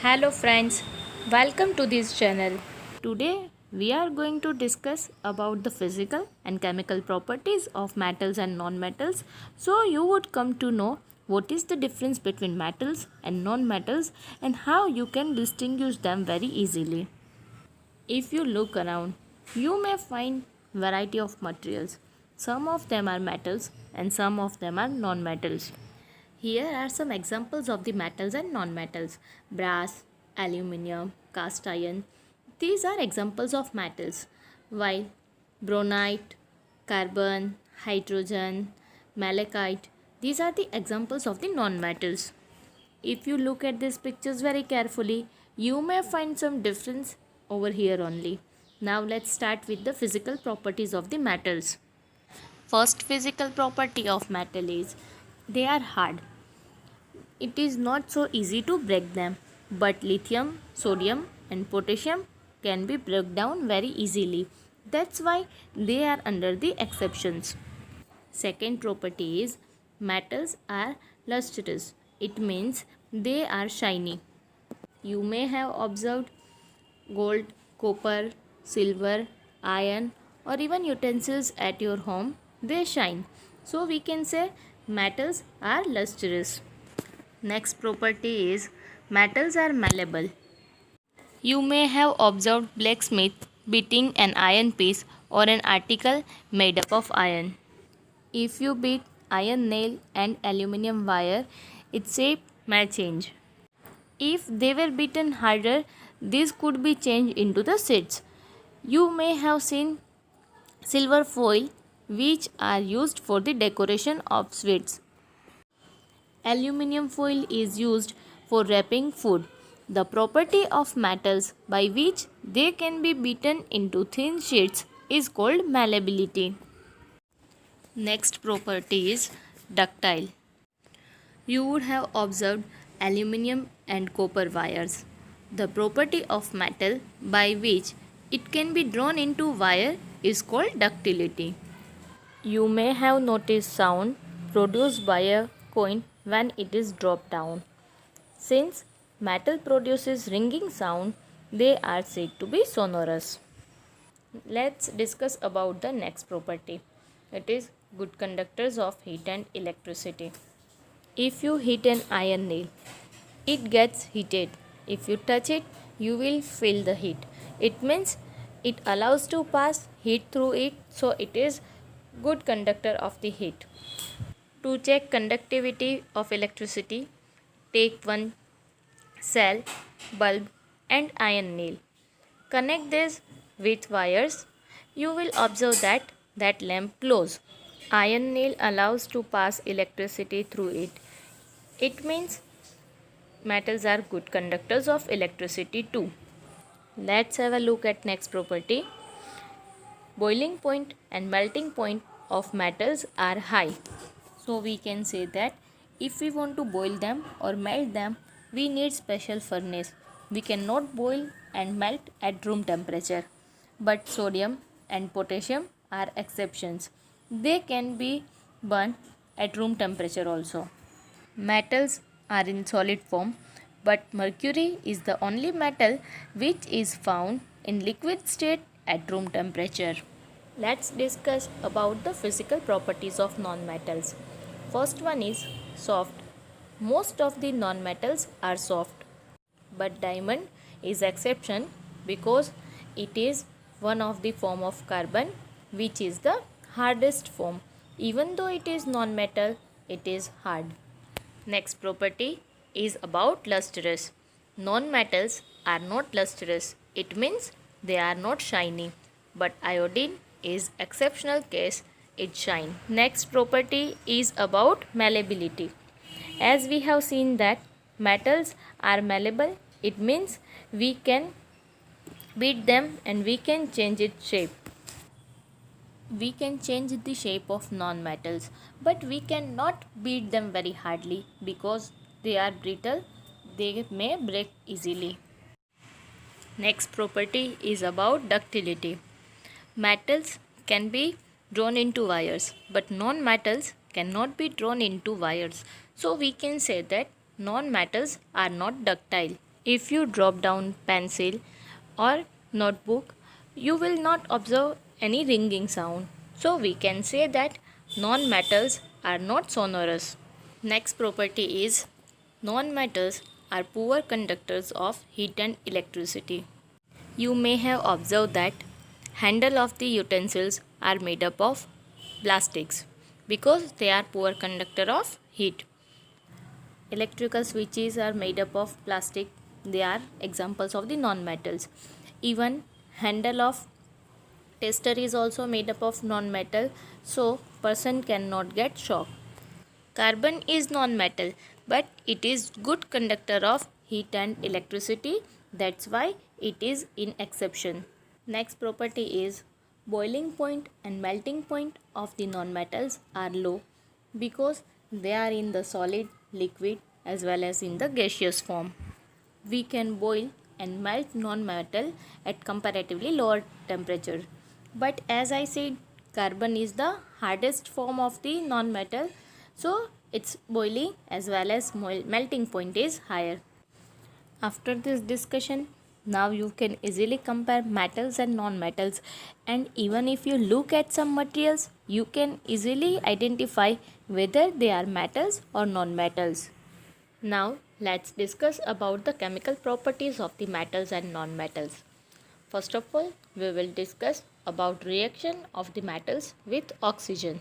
Hello friends, welcome to this channel. Today we are going to discuss about the physical and chemical properties of metals and non-metals. So you would come to know what is the difference between metals and non-metals and how you can distinguish them very easily. If you look around, you may find variety of materials. Some of them are metals and some of them are non-metals. Here are some examples of the metals and non-metals. Brass, aluminium, cast iron. These are examples of metals. While bronite, carbon, hydrogen, malachite. These are the examples of the non-metals. If you look at these pictures very carefully, you may find some difference over here only. Now let's start with the physical properties of the metals. First physical property of metal is they are hard. It is not so easy to break them, but lithium, sodium and potassium can be broken down very easily. That's why they are under the exceptions. Second property is metals are lustrous. It means they are shiny. You may have observed gold, copper, silver, iron or even utensils at your home. They shine. So we can say metals are lustrous. Next property is metals are malleable. You may have observed blacksmith beating an iron piece or an article made up of iron. If you beat iron nail and aluminium wire, its shape may change. If they were beaten harder, these could be changed into the sheets. You may have seen silver foil, which are used for the decoration of sweets. Aluminium foil is used for wrapping food. The property of metals by which they can be beaten into thin sheets is called malleability. Next property is ductile. You would have observed aluminium and copper wires. The property of metal by which it can be drawn into wire is called ductility. You may have noticed sound produced by a coin when it is dropped down. Since metal produces ringing sound, they are said to be sonorous. Let's discuss about the next property. It is good conductors of heat and electricity. If you heat an iron nail, it gets heated. If you touch it, you will feel the heat. It means it allows to pass heat through it, so it is good conductor of the heat. To check conductivity of electricity, take one cell, bulb and iron nail. Connect this with wires. You will observe that lamp glows. Iron nail allows to pass electricity through it. It means metals are good conductors of electricity too. Let's have a look at next property. Boiling point and melting point of metals are high. So we can say that if we want to boil them or melt them, we need special furnace. We cannot boil and melt at room temperature. But sodium and potassium are exceptions. They can be burned at room temperature also. Metals are in solid form, but mercury is the only metal which is found in liquid state at room temperature. Let's discuss about the physical properties of non-metals. First one is soft. Most of the non-metals are soft, but diamond is exception because it is one of the form of carbon which is the hardest form. Even though it is non-metal, it is hard. Next property is about lustrous. Non-metals are not lustrous. It means they are not shiny. But iodine is exceptional case, it shine. Next property is about malleability. As we have seen that metals are malleable, it means we can beat them and we can change its shape. We can change the shape of non-metals, but we cannot beat them very hardly because they are brittle. They may break easily. Next property is about ductility. Metals can be drawn into wires, but non-metals cannot be drawn into wires. So we can say that non-metals are not ductile. If you drop down pencil or notebook, you will not observe any ringing sound. So we can say that non-metals are not sonorous. Next property is non-metals are poor conductors of heat and electricity. You may have observed that handle of the utensils are made up of plastics because they are poor conductor of heat. Electrical switches are made up of plastic. They are examples of the non-metals. Even handle of tester is also made up of non-metal, so person cannot get shock. Carbon is non-metal, but it is good conductor of heat and electricity. That's why it is in exception. Next property is boiling point and melting point of the non-metals are low because they are in the solid, liquid as well as in the gaseous form. We can boil and melt non-metal at comparatively lower temperature. But as I said, carbon is the hardest form of the non-metal, so its boiling as well as melting point is higher. After this discussion, now you can easily compare metals and non-metals, and even if you look at some materials, you can easily identify whether they are metals or non-metals. Now let's discuss about the chemical properties of the metals and non-metals. First of all, we will discuss about reaction of the metals with oxygen.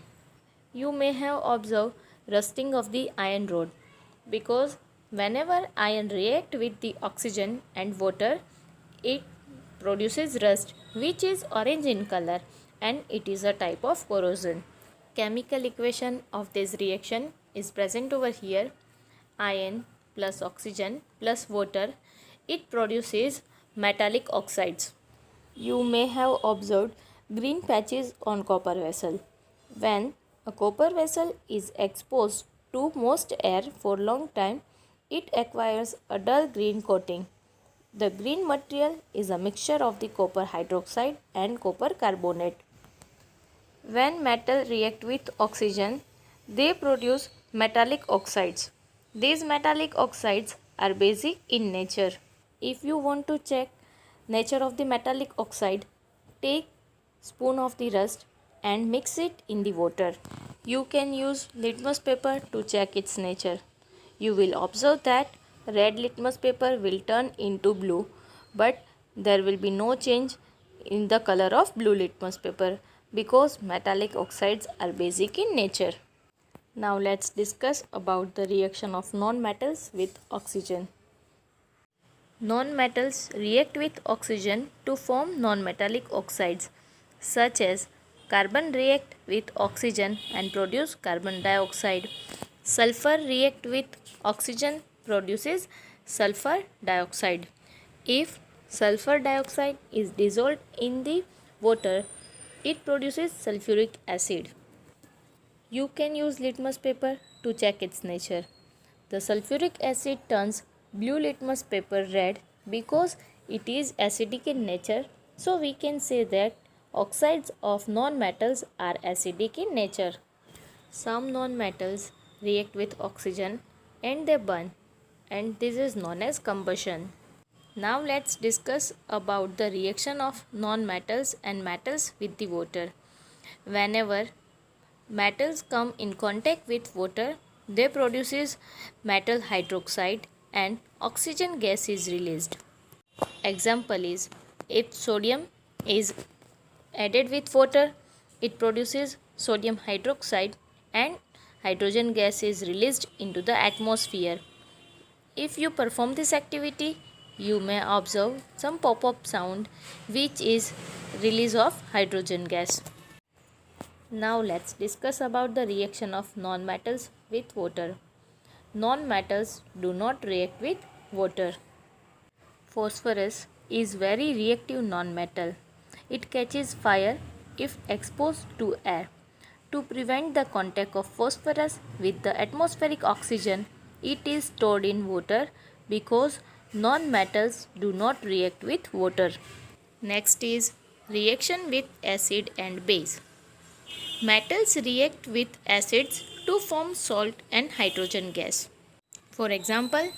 You may have observed rusting of the iron rod because whenever iron react with the oxygen and water, it produces rust which is orange in color, and it is a type of corrosion. Chemical equation of this reaction is present over here. Iron plus oxygen plus water, it produces metallic oxides. You may have observed green patches on copper vessel. When a copper vessel is exposed to moist air for long time, it acquires a dull green coating. The green material is a mixture of the copper hydroxide and copper carbonate. When metal react with oxygen, they produce metallic oxides. These metallic oxides are basic in nature. If you want to check nature of the metallic oxide, take spoon of the rust and mix it in the water. You can use litmus paper to check its nature. You will observe that red litmus paper will turn into blue, but there will be no change in the color of blue litmus paper because metallic oxides are basic in nature. Now let's discuss about the reaction of non-metals with oxygen. Non-metals react with oxygen to form non-metallic oxides such as carbon react with oxygen and produce carbon dioxide. Sulfur react with oxygen produces sulfur dioxide. If sulfur dioxide is dissolved in the water, it produces sulfuric acid. You can use litmus paper to check its nature. The sulfuric acid turns blue litmus paper red because it is acidic in nature, so we can say that oxides of non-metals are acidic in nature. Some non-metals react with oxygen and they burn, and this is known as combustion. Now let's discuss about the reaction of non-metals and metals with the water. Whenever metals come in contact with water, they produces metal hydroxide and oxygen gas is released. Example is, if sodium is added with water, it produces sodium hydroxide and hydrogen gas is released into the atmosphere. If you perform this activity, you may observe some pop-up sound which is release of hydrogen gas. Now let's discuss about the reaction of non-metals with water. Non-metals do not react with water. Phosphorus is very reactive non-metal. It catches fire if exposed to air. To prevent the contact of phosphorus with the atmospheric oxygen, it is stored in water because non-metals do not react with water. Next is reaction with acid and base. Metals react with acids to form salt and hydrogen gas. For example,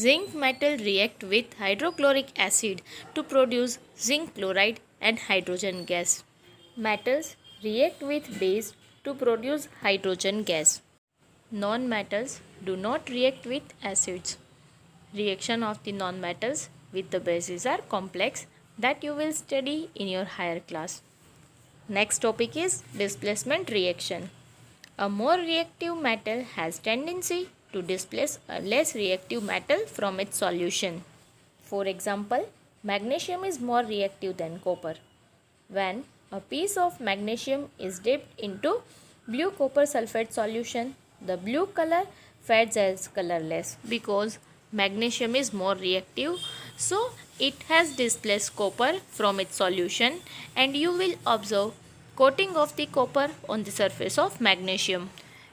Zinc metal react with hydrochloric acid to produce zinc chloride and hydrogen gas. Metals react with base to produce hydrogen gas. Non-metals do not react with acids. Reaction of the non-metals with the bases are complex that you will study in your higher class. Next topic is displacement reaction. A more reactive metal has tendency to displace a less reactive metal from its solution. For example, magnesium is more reactive than copper. When a piece of magnesium is dipped into blue copper sulfate solution, the blue color fades as colorless because magnesium is more reactive, so it has displaced copper from its solution, and you will observe coating of the copper on the surface of magnesium.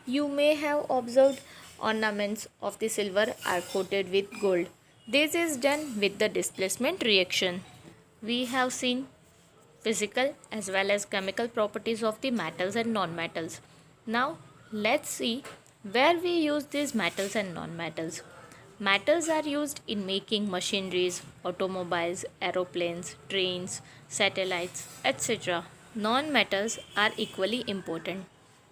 You may have observed ornaments of the silver are coated with gold. This is done with the displacement reaction. We have seen physical as well as chemical properties of the metals and non-metals. Now let's see where we use these metals and non-metals. Metals are used in making machineries, automobiles, aeroplanes, trains, satellites, etc. Non-metals are equally important.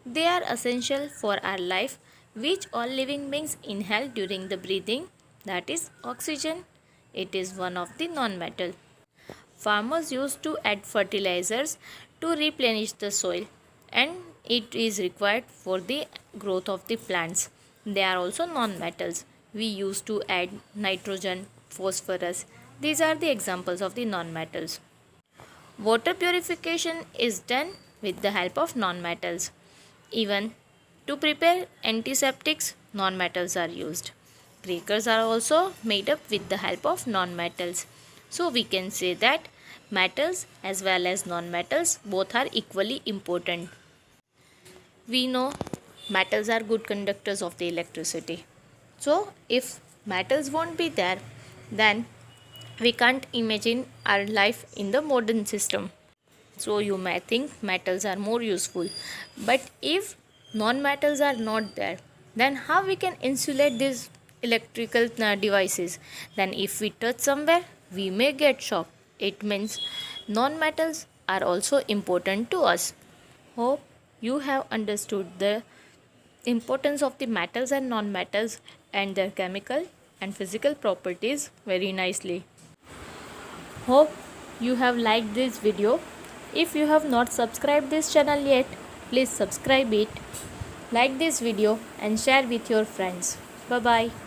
They are essential for our life, which all living beings inhale during the breathing, that is oxygen. It is one of the non-metal. Farmers used to add fertilizers to replenish the soil, and it is required for the growth of the plants. They are also non-metals. We used to add nitrogen, phosphorus. These are the examples of the non-metals. Water purification is done with the help of non-metals. Even to prepare antiseptics, non-metals are used. Crackers are also made up with the help of non-metals. So we can say that metals as well as non-metals both are equally important. We know metals are good conductors of the electricity. So if metals won't be there, then we can't imagine our life in the modern system. So you may think metals are more useful, but if non-metals are not there, then how we can insulate these electrical devices? Then if we touch somewhere, we may get shocked. It means non-metals are also important to us. Hope you have understood the importance of the metals and non-metals and their chemical and physical properties very nicely. Hope you have liked this video. If you have not subscribed this channel yet, please subscribe it, like this video and share with your friends. Bye bye.